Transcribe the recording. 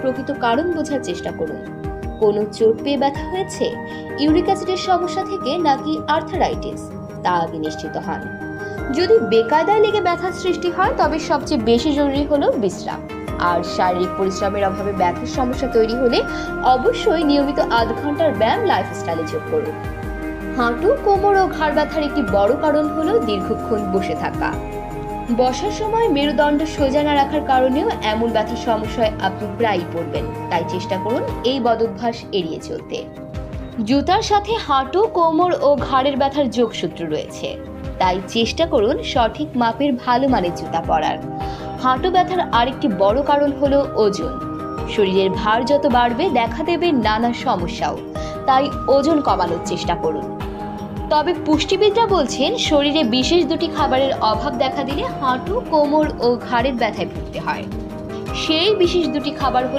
প্রকৃত কারণ বোঝার চেষ্টা করুন। কোনো চোট পেয়ে ব্যথা হয়েছে, ইউরিক অ্যাসিডের সমস্যা থেকে নাকি আর্থারাইটিস, তা আগে নিশ্চিত হন। যদি বেকায়দায় লেগে ব্যথার সৃষ্টি হয় তবে সবচেয়ে বেশি জরুরি হলো বিশ্রাম। আর শারীরিক পরিশ্রমের অভাবে ব্যথার সমস্যা তৈরি হলে অবশ্যই নিয়মিত আধ ঘন্টার ব্যায়াম লাইফস্টাইলে যোগ করুন। হাঁটু, কোমর ও ঘাড় ব্যথার একটি বড় কারণ হলো দীর্ঘক্ষণ বসে থাকা। বসার সময় মেরুদণ্ড সোজা না রাখার কারণেও এমন ব্যথার সমস্যায় আপনি প্রায়ই পড়বেন। তাই চেষ্টা করুন এই বদভ্যাস এড়িয়ে চলতে। জুতার সাথে হাঁটু, কোমর ও ঘাড়ের ব্যথার যোগসূত্র রয়েছে, তাই চেষ্টা করুন সঠিক মাপের ভালো মানের জুতা পরার। হাঁটু ব্যথার আরেকটি বড় কারণ হলো ওজন। শরীরের ভার যত বাড়বে দেখা দেবে নানা সমস্যাও, তাই ওজন কমানোর চেষ্টা করুন। তবে পুষ্টিবিদরা বলছেন শরীরে বিশেষ দুটি খাবারের অভাব দেখা দিলে হাঁটু, কোমর ও ঘাড়ের ব্যথায় ভুগতে হয়। সেই বিশেষ দুটি খাবার হলো